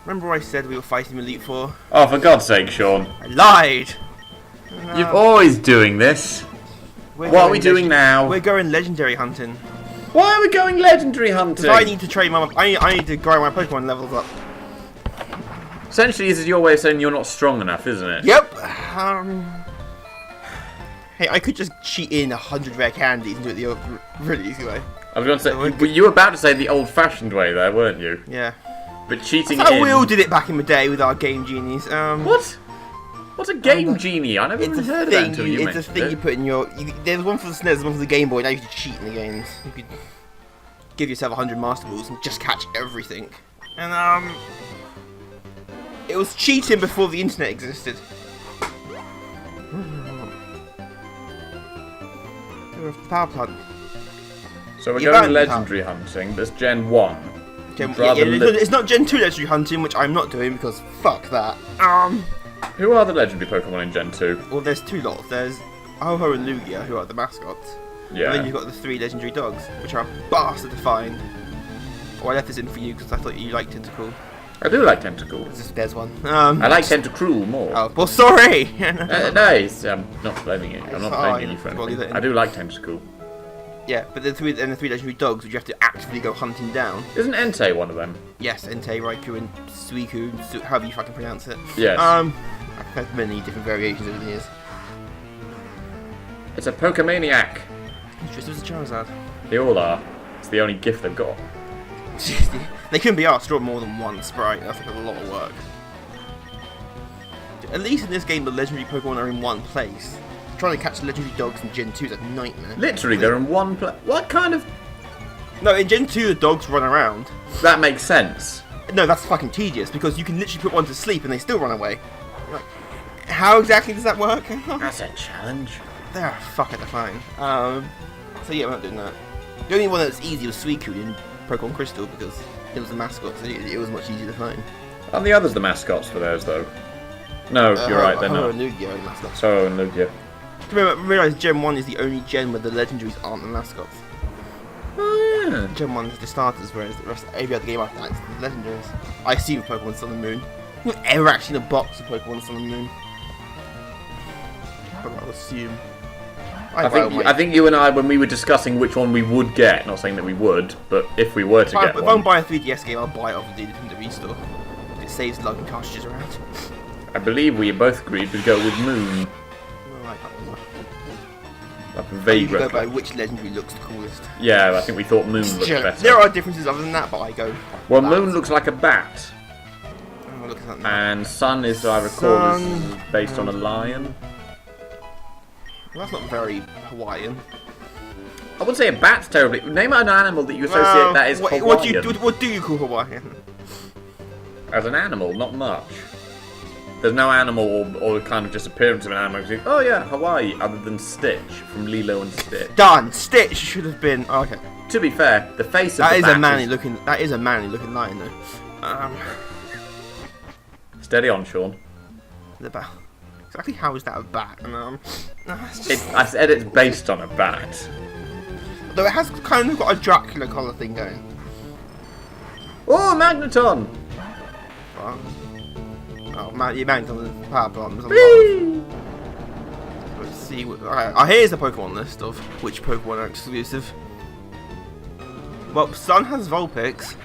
Remember I said we were fighting Elite Four? Oh, for God's sake, Sean. I lied! You're always doing this. What are we doing now? We're going legendary hunting. Why are we going legendary hunting? I need to train my... I need to grow my Pokemon levels up. Essentially, this is your way of saying you're not strong enough, isn't it? Yep. Hey, I could just cheat in 100 rare candies and do it the really easy way. I was going to say, you were about to say the old-fashioned way there, weren't you? Yeah. But cheating That's how in... we all did it back in the day with our game genies. What? What's a game genie? I never even heard of that until you mentioned it. It's a thing you put in your... There's one for the SNES, there's one for the Game Boy. Now you can cheat in the games. You could give yourself 100 Master Balls and just catch everything. And, it was cheating before the internet existed. Power plant. So we're going legendary hunting. That's Gen 1. It's not Gen 2 legendary hunting, which I'm not doing because fuck that. Who are the legendary Pokemon in Gen 2? Well, there's two lots. There's Ho-Ho and Lugia, who are the mascots. Yeah. And then you've got the 3 legendary dogs, which are a bastard to find. Oh, I left this in for you because I thought you liked Tentacool. I do like Tentacool. There's one. I like Tentacruel more. Oh, well, sorry! No, I'm not blaming you. I'm not blaming you for anything. I do like Tentacool. Yeah, but the 3 legendary dogs, which you have to actively go hunting down. Isn't Entei one of them? Yes, Entei, Raikou, and Suicune, however you fucking pronounce it. Yes. I've had many different variations over the years. It's a Pokemaniac. Just as a Charizard. They all are. It's the only gift they've got. They couldn't be asked to draw more than one sprite. That's like a lot of work. At least in this game, the legendary Pokemon are in one place. Trying to catch legendary dogs in Gen 2 is a nightmare. Literally, they're in one place. What kind of... No, in Gen 2 the dogs run around. That makes sense. No, that's fucking tedious, because you can literally put one to sleep and they still run away. Like, how exactly does that work? That's a challenge. They're fucking fine. So yeah, we're not doing that. The only one that's easy was Suicune in Pokemon Crystal, because it was a mascot, so it was much easier to find. Aren't the others the mascots for those, though? No, you're right, they're not. Ho-Oh and Lugia are the mascots. Ho-Oh and Lugia. Realise Gen 1 is the only gen where the legendaries aren't the mascots. Oh, yeah. Gen 1 is the starters, whereas the rest, every other game after that is the legendaries. I assume Pokemon Sun and Moon. I've never ever actually seen a box of Pokemon Sun and Moon. But I'll assume. I think you and I, when we were discussing which one we would get, not saying that we would, but if we were to get one. If I buy a 3DS game, I'll buy it off the WWE store. It saves lugging cartridges around. I believe we both agreed we'd go with Moon. Like a vague go by which legendary looks the coolest. Yeah, I think we thought Moon looked better. There are differences other than that, but I go. Well, Moon looks like a bat. Oh, look at that now. And Sun is, I recall, is based on a lion. Well, that's not very Hawaiian. I wouldn't say a bat's terribly. Name an animal that you associate that is Hawaiian. What do you call Hawaiian? As an animal, not much. There's no animal or kind of just appearance of an animal. Think, oh yeah, Hawaii, other than Stitch from Lilo and Stitch. Done. Stitch should have been. Oh, okay. To be fair, the face of that the is bat a manly looking. That is a manly looking lion, though. Steady on, Sean. The bat. Exactly how is that a bat? I said it's based on a bat. Though it has kind of got a Dracula collar thing going. Oh, Magneton! Oh man, your Magneton power plant. Let's see. Alright, here's the Pokemon list of which Pokemon are exclusive. Well, Sun has Vulpix.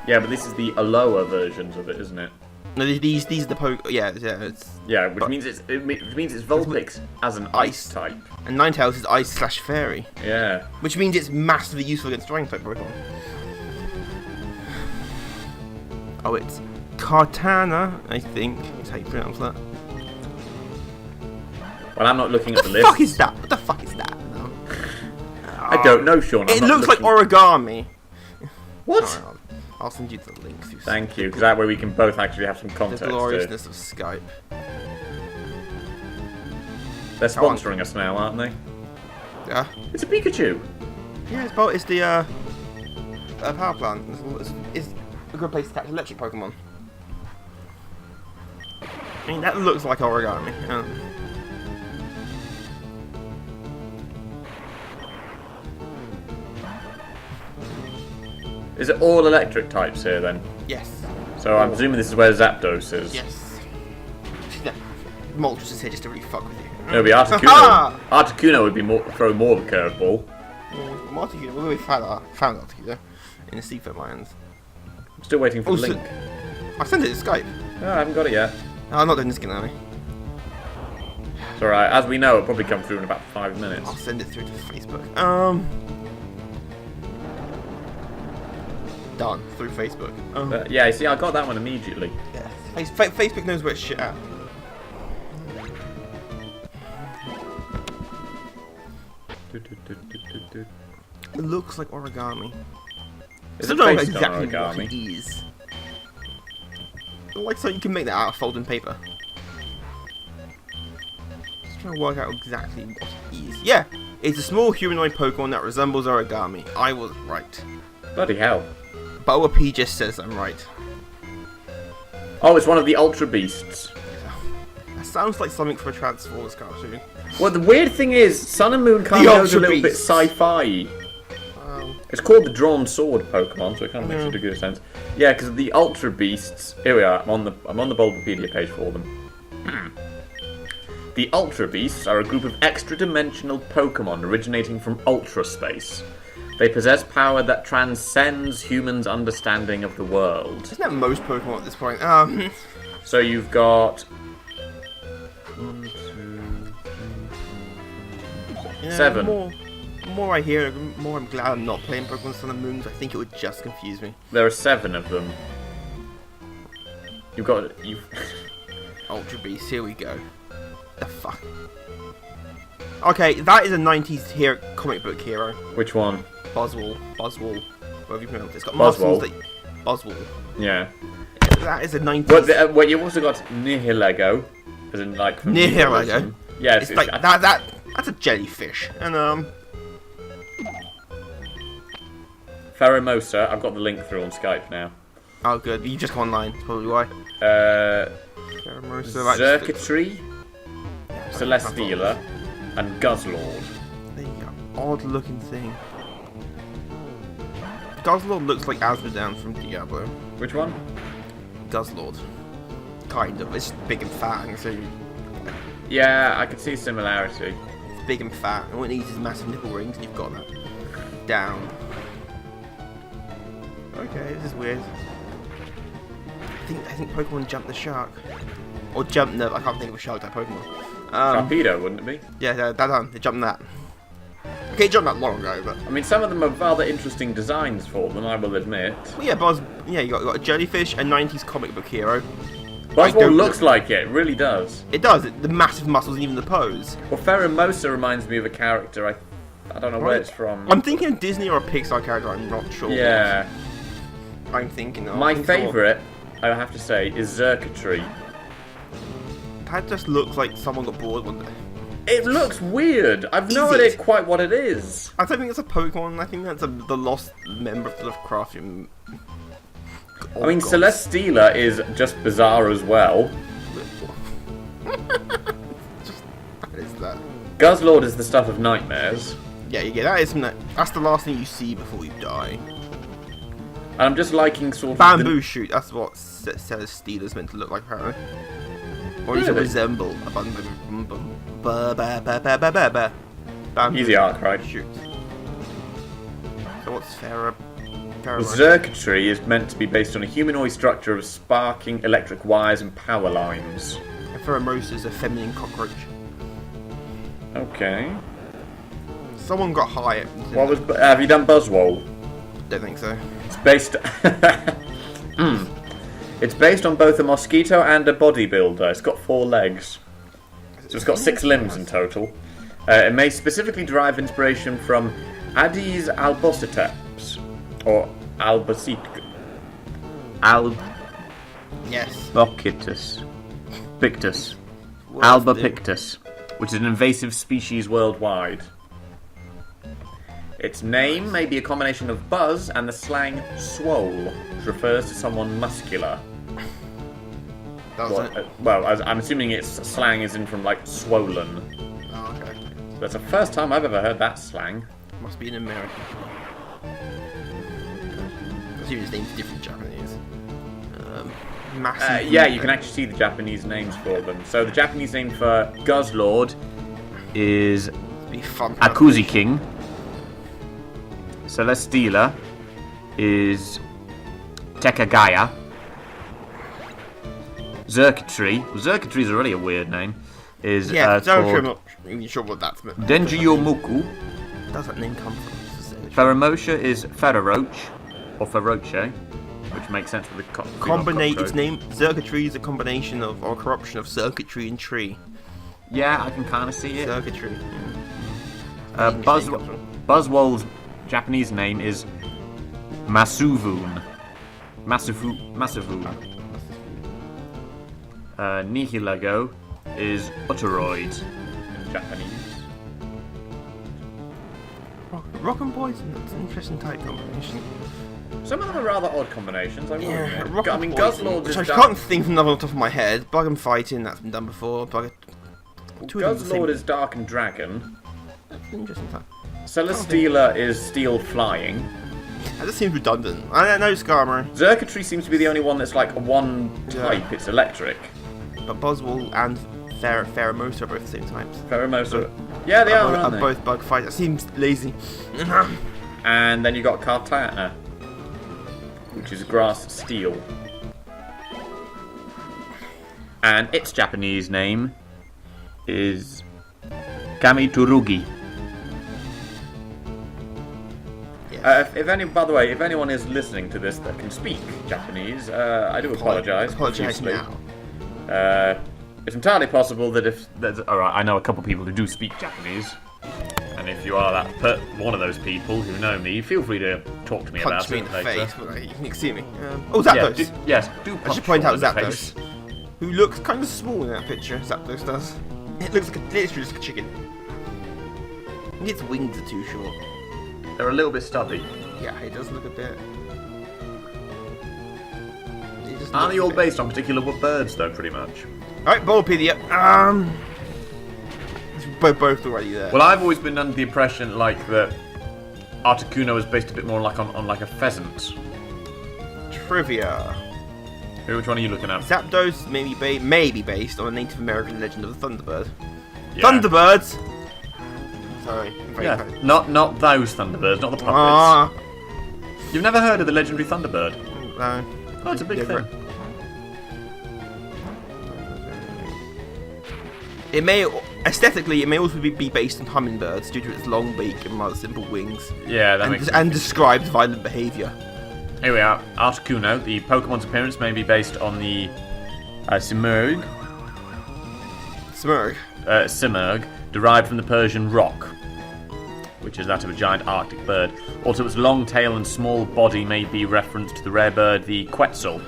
Yeah, but this is the Alola versions of it, isn't it? No, these are the It's which means it's Vulpix as an ice type. And Ninetales is Ice/Fairy. Yeah. Which means it's massively useful against Dragon type Pokemon. Oh, it's Kartana, I think. That's how you pronounce that. Well, I'm not looking at the list. What the fuck is that? What the fuck is that? No. I don't know, Sean. It looks like origami. What? Right, I'll send you the link. Thank you, because that way we can both actually have some context. The gloriousness of Skype. They're sponsoring us now, aren't they? Yeah. It's a Pikachu. Yeah, it's the power plant. It's a good place to catch electric Pokemon. I mean, that looks like origami. Is it all electric types here then? Yes. So I'm presuming this is where Zapdos is. Yes. No, Moltres is here just to really fuck with you. It'll be Articuno. Articuno would be throw more of a curveball. Articuno, we found Articuno in the Seaford Mines. I'm still waiting for the link. I sent it to Skype. No, I haven't got it yet. No, I'm not doing this again, are we? It's alright. As we know, it'll probably come through in about 5 minutes. I'll send it through to Facebook. Done. Through Facebook. Yeah, you see, I got that one immediately. Yeah. Facebook knows where it's shit at. It looks like origami. Is I it don't know based exactly on origami? what it is. Like, so you can make that out of folding paper. Just trying to work out exactly what it is. Yeah, it's a small humanoid Pokemon that resembles origami. I was right. Bloody hell. Boa P just says I'm right. Oh, it's one of the Ultra Beasts. That sounds like something from a Transformers cartoon. Well, the weird thing is, Sun and Moon kind of goes a little bit Beasts. sci-fi. It's called the Drawn Sword Pokemon, so it kind of makes a good sense. Yeah, because the Ultra Beasts. Here we are. I'm on the Bulbapedia page for them. The Ultra Beasts are a group of extra-dimensional Pokemon originating from Ultra Space. They possess power that transcends humans' understanding of the world. Isn't that most Pokemon at this point? So you've got Yeah, 7. The more I hear, the more I'm glad I'm not playing Pokemon Sun and Moon. I think it would just confuse me. There are 7 of them. You've got Ultra Beast, here we go. The fuck. Okay, that is a 90s hero, comic book hero. Which one? Buzzwole, whatever you pronounce it. It's got Buzzwole. muscles that... Buzzwole. Yeah. That is a 90s... Well, you've also got Nihilego, as in like... Nihilego? Yeah, It's like, that's a jellyfish. And, Pheromosa, I've got the link through on Skype now. Oh, good. You just go online. That's probably why. Zerkatree, Celesteela, and Guzzlord. There you go. Odd-looking thing. Guzzlord looks like Azmodan from Diablo. Which one? Guzzlord. Kind of. It's big and fat, and so Yeah, I can see similarity. it's big and fat. And all it needs is massive nipple rings, and you've got that. Down. Okay, this is weird. I think Pokemon jumped the shark. Or jumped the... I can't think of a shark type Pokemon. Sharpedo, wouldn't it be? Yeah, they're done. They jumped that. Okay, it jumped that long ago, but... I mean, some of them are rather interesting designs for them, I will admit. Well, yeah, you got a jellyfish, a 90s comic book hero. Buzzwole looks like it really does. It does. The massive muscles and even the pose. Well, Pheromosa reminds me of a character, I don't know where it's from. I'm thinking of Disney or a Pixar character, I'm not sure. Yeah. I'm thinking of... My favourite, I have to say, is Zerkatree. That just looks like someone got bored one day. It looks weird. I've no idea quite what it is. I don't think it's a Pokemon. I think that's the lost member of the Lovecraftian. I mean, Celesteela is just bizarre as well. What is that? Guzzlord is the stuff of nightmares. Yeah, that's the last thing you see before you die. And I'm just liking sort of... Bamboo shoot. That's what Celesteela's meant to look like, apparently. Or you to Really? resemble a bamboo Easy arc, right? shoot. So what's Pheromosa? Zerkatree is meant to be based on a humanoid structure of sparking electric wires and power lines. Pheromosa is a feminine cockroach. Okay. Someone got high. Have you done Buzzwole? Don't think so. It's based... It's based on both a mosquito and a bodybuilder. It's got 4 legs. So it's got 6 limbs in total. It may specifically derive inspiration from Aedes albositeps, or albosite... Yes. Albopictus. Pictus. Words Albopictus, which is an invasive species worldwide. Its name may be a combination of buzz and the slang swole, which refers to someone muscular. I'm assuming its slang is in from like swollen. Oh, okay. That's the first time I've ever heard that slang. Must be in America. I assume his name's different Japanese. Massive. Yeah, you can actually see the Japanese names for them. So the Japanese name for Guzzlord is Be fun. Akuzi King. Celesteela is Tekagaya. Zerkatry is already a weird name. Is I'm called not really sure what that's meant. Denjiyomuku. Where does that name come from? Pheromosha is Ferroche, or Feroce, which makes sense with the Its name, Zerkatry is a combination of, or a corruption of circuitry and tree. Yeah, I can kind of see it. Circuitry. Buzzwole's Japanese name is Masuvun. Masuvun. Nihilago is Utteroid in Japanese. Rock and Poison, that's an interesting type combination. Some of them are rather odd combinations, I will admit. I mean, Guzzlord is... I can't think of another on the top of my head. Bug and Fighting, that's been done before. Guzzlord is Dark and Dragon. That's an interesting type. Celesteela is Steel Flying. That just seems redundant. I don't know, Skarmory. Zerkatry seems to be the only one that's like one type, it's electric. But Buzzwole and Pheromosa are both the same types. Pheromosa. Yeah, they are, aren't they? Both bug fights. That seems lazy. And then you got Kartana, which is grass steel. And its Japanese name is Kamiturugi. By the way, if anyone is listening to this that can speak Japanese, I do apologise. Apologise now. It's entirely possible that if there's... Alright, I know a couple people who do speak Japanese. And if you are one of those people who know me, feel free to talk to me about it. Punch me in the later. face, but you can see me. Zapdos. Yes, do punch I should point out me in the Zapdos, face. who looks kind of small in that picture. Zapdos does. It looks like literally just a chicken. Its wings are too short. They're a little bit stubby. Yeah, it does look a bit. Aren't they all based on particular birds, though, pretty much? Alright, Bulbapedia. We're both already there. Well, I've always been under the impression, like, that Articuno is based a bit more like on like a pheasant. Trivia. Which one are you looking at? Zapdos may be based on a Native American legend of the Thunderbird. Yeah. Thunderbirds! Sorry. Yeah, not those Thunderbirds, not the puppets. You've never heard of the legendary Thunderbird? No. Oh, it's a big thing. It may, aesthetically, it may also be based on hummingbirds due to its long beak and rather simple wings. Yeah, that makes sense. And describes violent behaviour. Here we are, Articuno. The Pokemon's appearance may be based on the Simurgh. Simurgh, derived from the Persian rock, which is that of a giant Arctic bird. Also, its long tail and small body may be referenced to the rare bird, the Quetzal.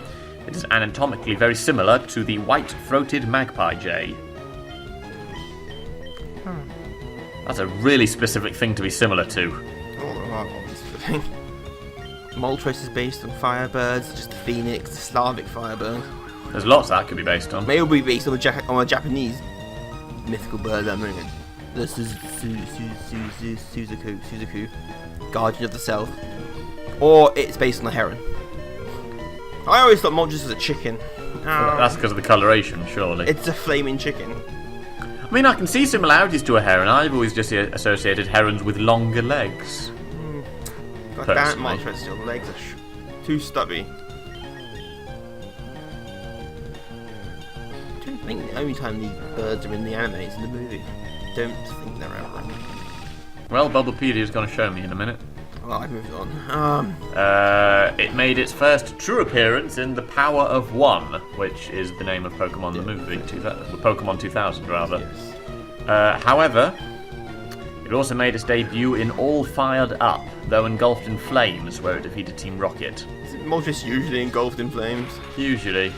It is anatomically very similar to the white-throated magpie jay. That's a really specific thing to be similar to. Moltres is based on firebirds, just the phoenix, the Slavic firebird. There's lots that could be based on. May all be based on a Japanese mythical bird at the moment. This is Suzaku, Guardian of the South. Or it's based on a heron. I always thought Moltres was a chicken. That's because of the coloration, surely. It's a flaming chicken. I mean, I can see similarities to a heron. I've always just associated herons with longer legs. God damn it, Moltres, still the legs are too stubby. I don't think the only time these birds are in the anime is in the movie. I don't think they're out. Well, Bulbapedia's going to show me in a minute. Well, I've moved on. It made its first true appearance in The Power of One, which is the name of Pokemon the movie, Pokemon 2000 rather. Yes. However, it also made its debut in All Fired Up, though engulfed in flames, where it defeated Team Rocket. Isn't Moltres usually engulfed in flames? Usually.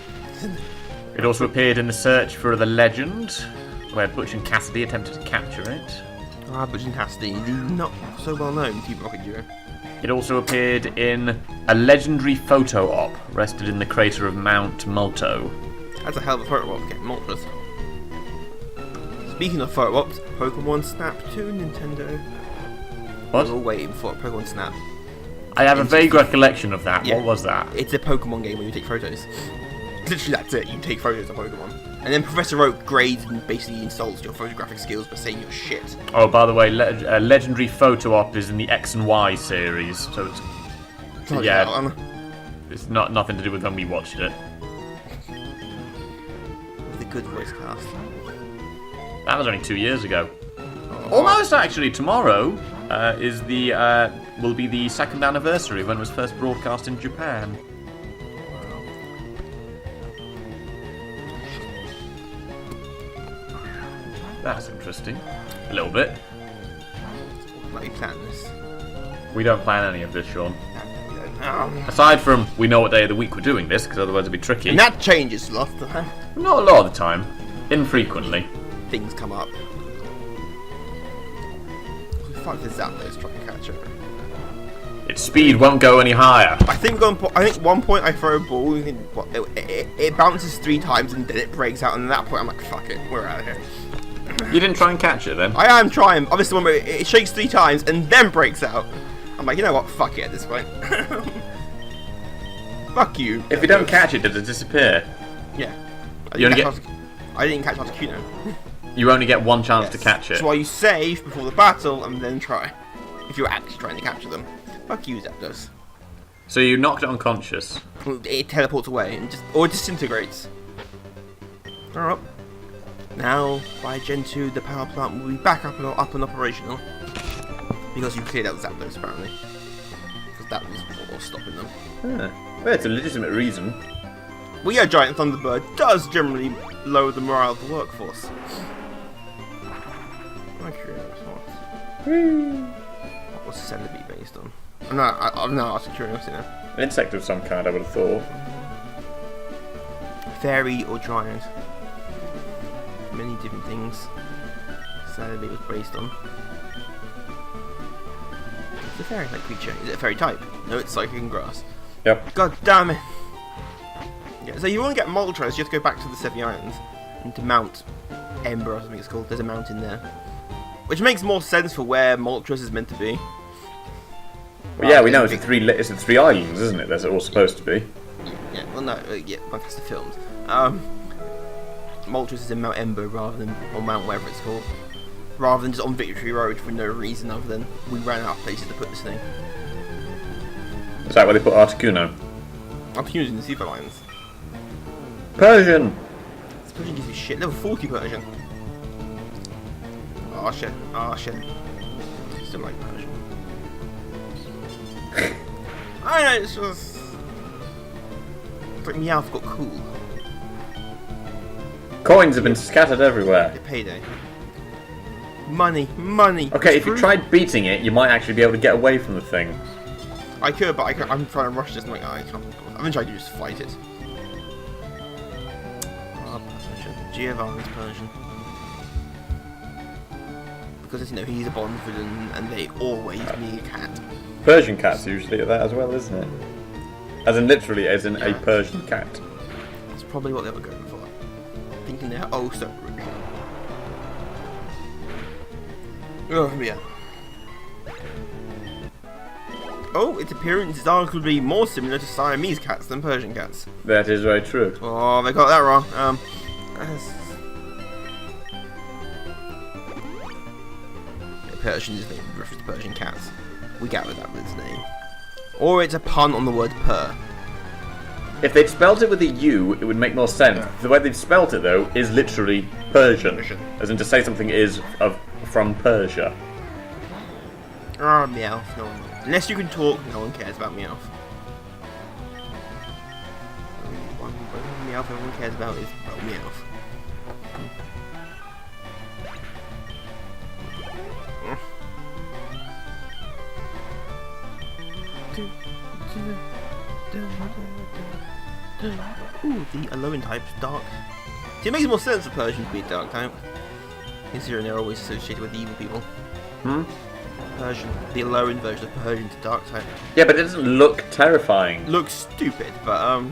It also appeared in The Search for the Legend, where Butch and Cassidy attempted to capture it. Butch and Cassidy, not so well known Team Rocket duo. It also appeared in a legendary photo op rested in the crater of Mount Multo. That's a hell of a photo op, getting Moltres. Speaking of photo ops, Pokemon Snap 2, Nintendo. What? We're all waiting for Pokemon Snap. I have a vague recollection of that. Yeah. What was that? It's a Pokemon game where you take photos. Literally, that's it. You take photos of Pokemon. And then Professor Oak grades and basically insults your photographic skills by saying you're shit. Oh, by the way, Legendary Photo Op is in the X and Y series, so it's... yeah, it's nothing to do with when we watched it. The good voice cast. That was only 2 years ago. Almost, actually. Tomorrow will be the 2nd anniversary of when it was first broadcast in Japan. That's interesting. A little bit. Why do you plan this? We don't plan any of this, Sean. Aside from, we know what day of the week we're doing this, because otherwise it'd be tricky. And that changes a lot of the time. Not a lot of the time. Infrequently. Things come up. Fuck the Zapdos trying to catch it. Its speed won't go any higher. I think one point I throw a ball, and it bounces 3 times and then it breaks out, and at that point I'm like, fuck it, we're out of here. You didn't try and catch it then? I am trying. Obviously, one where it shakes 3 times and then breaks out. I'm like, you know what? Fuck it at this point. Fuck you. If you don't catch it, does it disappear? Yeah. I didn't catch Articuno. You only get one chance to catch it. That's why you save before the battle and then try. If you're actually trying to capture them. Fuck you, Zapdos. So you knocked it unconscious? It teleports away and or it disintegrates. Alright. Now, by Gen 2, the power plant will be back up and operational. Because you cleared out Zapdos, apparently. Because that was what was stopping them. Well, it's a legitimate reason. Well, yeah, Giant Thunderbird does generally lower the morale of the workforce. I'm curious what was Celebi based on? I'm not asking curiosity now. An insect of some kind, I would have thought. Fairy or giant. Many different things Celebi was based on. It's a fairy-like creature. Is it a fairy type? No, it's psychic and grass. Yep. God damn it! Yeah, so you want to get Moltres, you have to go back to the Seven Islands and to Mount Ember or something it's called. There's a mountain there. Which makes more sense for where Moltres is meant to be. Well, yeah, we know it's the 3 islands, isn't it? That's all supposed to be. Yeah, well, no, yeah, that's the films. Moltres is in Mount Ember rather than on Mount whatever it's called. Rather than just on Victory Road for no reason other than we ran out of places to put this thing. Is that where they put Articuno? Articuno's in the Super Lions. Persian! This Persian gives me shit. Level 40 Persian. Oh shit. Oh shit. Still like Persian. I know, it's just... It's like Meowth got cool. Coins have been scattered everywhere. Yeah, payday. Money, money. Okay, if you tried beating it, you might actually be able to get away from the thing. I could, but I'm trying to rush this. I'm like, oh, I can't. I'm gonna try to just fight it. Oh, Persian. Giovanni's Persian. Because, you know, he's a Bond villain and they always need a cat. Persian cats usually are that as well, isn't it? As in literally, as in a Persian cat. That's probably what they were going for. Thinking they're oh so rude. Oh, yeah. Oh, its appearance is arguably more similar to Siamese cats than Persian cats. That is very true. Oh, they got that wrong. Persian is named reference to Persian cats. We gather that with its name. Or it's a pun on the word purr. If they'd spelt it with a U, it would make more sense. Yeah. The way they've spelt it, though, is literally Persian. As in to say something is from Persia. Oh, Meowth. No one. Unless you can talk, no one cares about Meowth. One Meowth everyone cares about is, well, Meowth. Ooh, the Alolan type's dark. See, it makes more sense for Persian to be a dark type. Considering they're always associated with evil people. Persian, the Alolan version of Persian's a dark type. Yeah, but it doesn't look terrifying. Looks stupid, but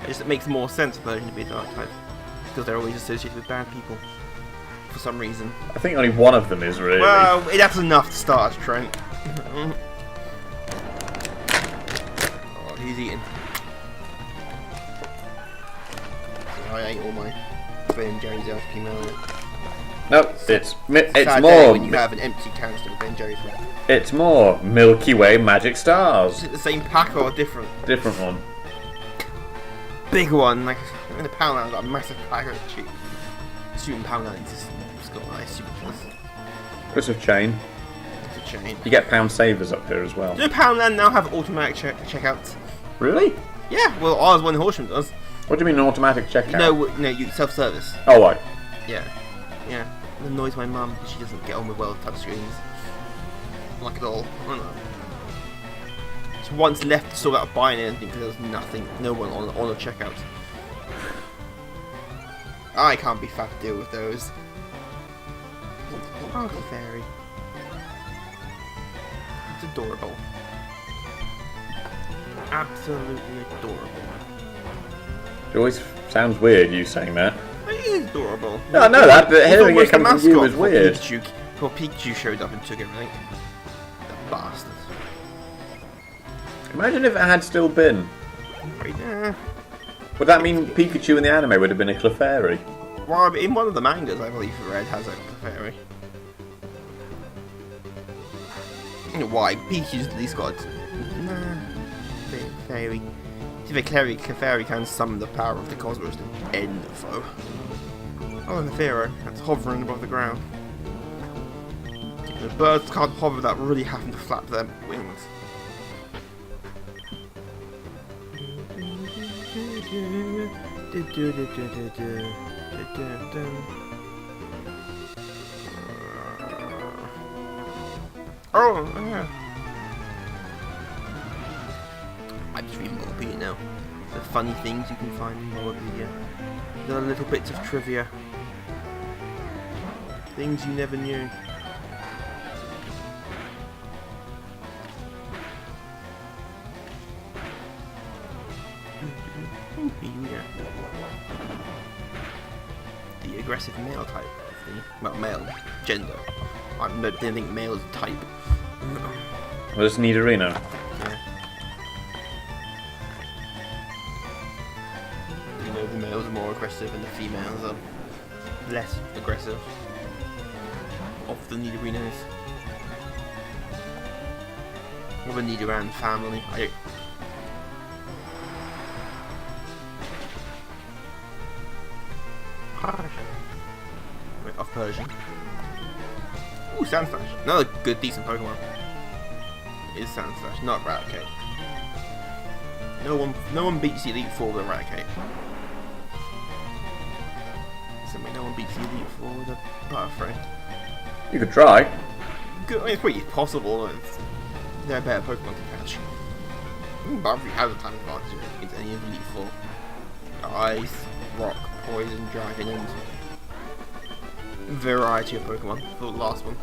it makes more sense for Persian to be a dark type. Because they're always associated with bad people. For some reason. I think only one of them is really. Well, that's enough to start a trend. Oh, he's eating. I ate all my Ben Jerry's ice cream earlier. No, it's Sad more. day when you have an empty canister of Ben Jerry's. It's more Milky Way Magic Stars. Is it the same pack or different? Different one. Big one, like in the Poundland, got a massive pack of cheap. Shooting Poundland, it's got nice super plus. Bits of chain. It's a chain. You get pound savers up here as well. Do Poundland now have automatic checkouts? Really? Yeah, well, ours one in Horsham does. What do you mean an automatic checkout? No, you self-service. Oh, right. Yeah. It annoys my mum because she doesn't get on with well touchscreens. Like at all. I don't know. So once left to sort out buying anything because there was nothing, no one on a checkout. I can't be fat to deal with those. Oh, the fairy. It's adorable. Absolutely adorable. It always sounds weird you saying that. It is adorable. No, I know that, but hearing it come from you is before weird. Pikachu showed up and took everything. The bastard. Imagine if it had still been. Right there. Would that mean Pikachu in the anime would have been a Clefairy? Well, in one of the mangas, I believe FireRed has a Clefairy. Why? Pikachu's at least got... Nah. Fairy. See, the Clefairy can summon the power of the cosmos to end the foe. Oh, and the Pharaoh, that's hovering above the ground. The birds can't hover without really having to flap their wings. Oh, yeah. I just read Wikipedia now. The funny things you can find in Wikipedia. The little bits of trivia. Things you never knew. The aggressive male type of the, well, male gender. I didn't think male is a type. Well, it's Nidorino. Yeah. You know, the males are more aggressive and the females are less aggressive. Of the Nidorinos. Of a Nidoran family. Wait, of Persian. Ooh, Sandslash. Another good, decent Pokemon. It is Sandslash, not Raticate. No one beats the Elite Four with a Raticate. No one beats the Elite Four with a Butterfree. You could try. Good, I mean, it's pretty possible. They're better Pokemon to catch. Butterfree has a ton of advantage against any of the Elite Four. Ice, Rock, Poison, Dragon, and variety of Pokemon for the last one.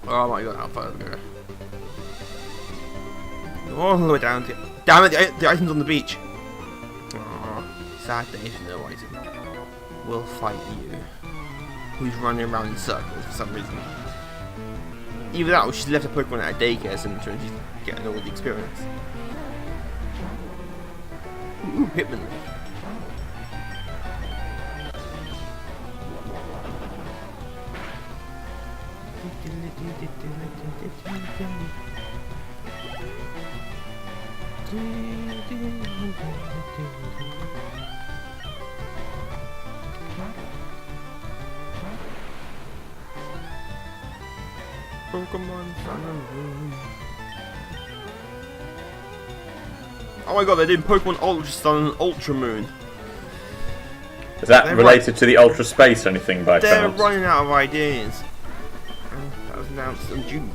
Oh my god, how far do we go? All the way down to... Damn it, the item's on the beach! Aww, sad day for no item. We'll fight you. Who's running around in circles for some reason. Either that or she's left a Pokemon at a daycare center and she's getting all the experience. Ooh, Hitmonlee. Pokemon Sun and Moon. Oh my god, they're doing Pokemon Ultra Sun and Ultra Moon. Is that related to the Ultra Space or anything by chance? They're running out of ideas. That was announced in June.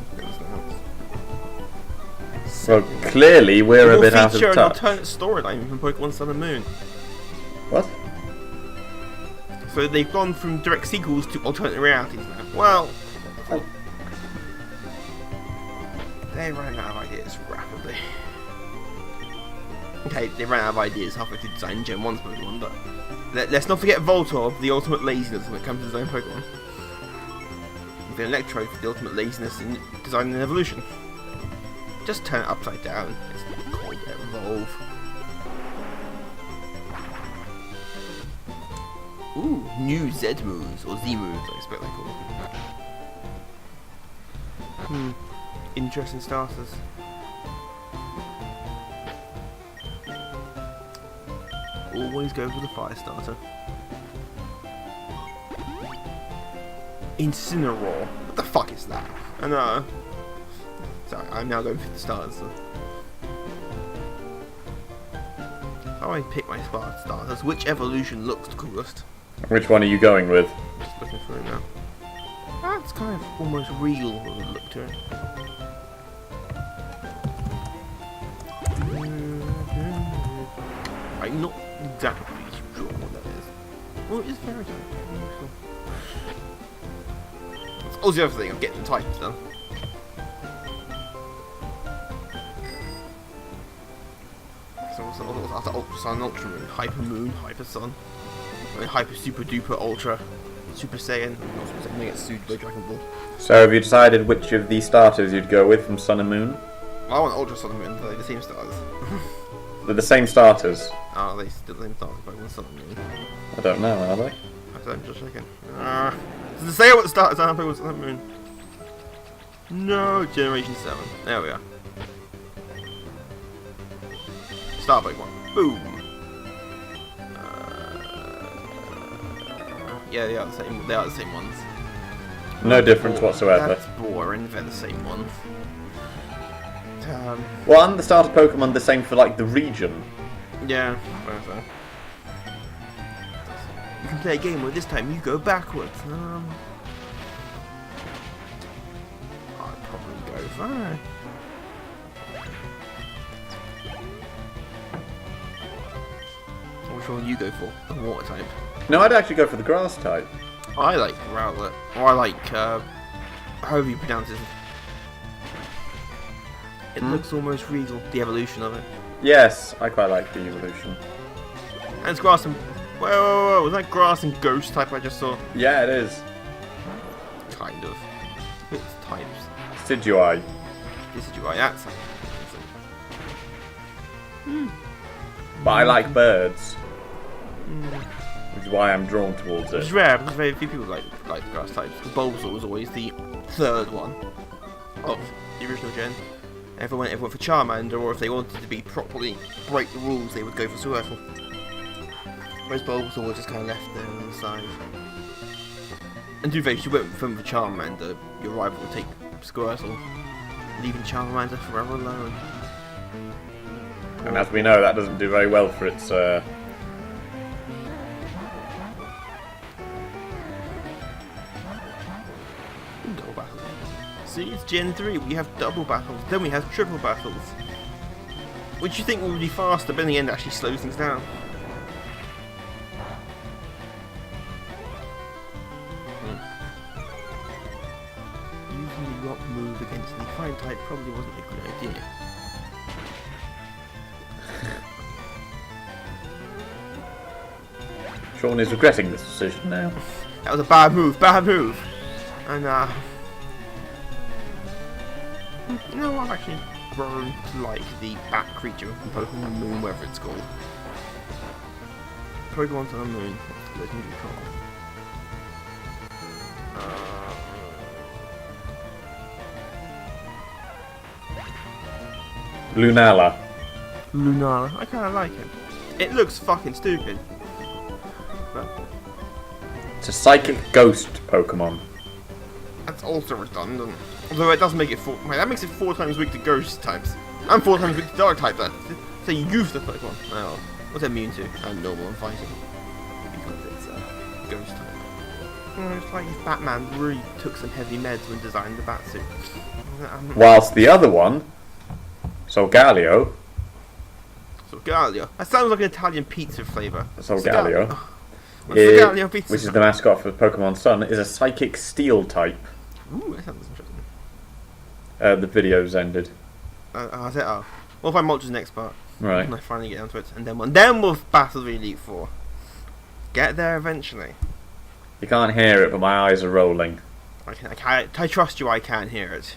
Well, clearly we're a bit out of touch. Feature an alternate storyline from Pokemon Sun and Moon. What? So they've gone from direct sequels to alternate realities now. Well, they ran out of ideas rapidly. Okay, they ran out of ideas halfway through designing Gen 1's Pokemon, but let's not forget Voltorb, the ultimate laziness when it comes to designing Pokemon. With an Electrode for the ultimate laziness in designing an evolution. Just turn it upside down. It's not called Evolve. new Z moves, or Z moves, I expect they call them. Interesting starters. Always go for the fire starter. Incineroar. What the fuck is that? I know. Sorry, I'm now going for the starters. How do I pick my starters? Which evolution looks the coolest? Which one are you going with? Just looking through it now. That's kind of almost real with a look to it. I'm not exactly sure what that is. Well, it is fairy type. That's also the other thing, I'm getting the types done. So what's after Ultra Sun, Ultra Moon, Hyper Moon, Hyper Sun, I mean, Hyper Super Duper Ultra, Super Saiyan, not Super Saiyan, I get sued by Dragon Ball. So have you decided which of these starters you'd go with from Sun and Moon? Well, I want Ultra Sun and Moon, they're the same stars. They're the same starters. Oh, they still the same stars, but I want Sun and Moon. I don't know, are they? I'm just checking. Does it say what the starters are? I want Sun and Moon. No, Generation 7. There we are. Star Pokemon. Boom. Yeah, they are the same. They are the same ones. No difference whatsoever. That's boring. They're the same ones. Well, aren't the starter Pokemon the same for like the region? Yeah. You can play a game where this time you go backwards. I'd probably go fire. Which one will you go for? The water type. No, I'd actually go for the grass type. I like Rowlet, or I like however you pronounce it. It looks almost regal, the evolution of it. Yes, I quite like the evolution. And it's grass and whoa, was that grass and ghost type I just saw? Yeah, it is. Kind of. It's types. Decidueye. Decidueye, that's But I like birds. Which is why I'm drawn towards It's it. rare because very few people like the grass types. The Bulbasaur was always the third one of the original gen. Everyone went for Charmander, or if they wanted to be properly break the rules, they would go for Squirtle. Whereas Bulbasaur was just kind of left there on the side. And to be fair, if you went for Charmander, your rival would take Squirtle, leaving Charmander forever alone. And as we know, that doesn't do very well for its Double battles. See, it's Gen 3, we have double battles, then we have triple battles. Which you think will be faster, but in the end actually slows things down. Using the rock move against the fire type probably wasn't a good idea. Sean is regretting this decision now. That was a bad move, And no, I've actually grown to like the bat creature from Pokemon Moon, whatever it's called. Pokemon Sun and Moon. What's the movie called? Lunala. Lunala. I kind of like it. It looks fucking stupid. But It's a psychic ghost Pokemon. that's also redundant. Although it does make it wait, that makes it 4 times weak to ghost types. And 4 times weak to dark type then. So you use the Pokemon. Oh, what's it immune to? Normal and fighting. Because it's ghost type. It's like if Batman really took some heavy meds when designing the Batsuit. Whilst the other one, Solgaleo, Solgaleo. That sounds like an Italian pizza flavour. Solgaleo, Solgaleo pizza. which is the mascot for Pokemon Sun, is a psychic steel type. Ooh, that sounds interesting. The video's ended. Is it? Oh. We'll find Moltres next part. Right. When I finally get onto it. And then we'll battle the Elite Four. Get there eventually. You can't hear it, but my eyes are rolling. I trust you, I can hear it.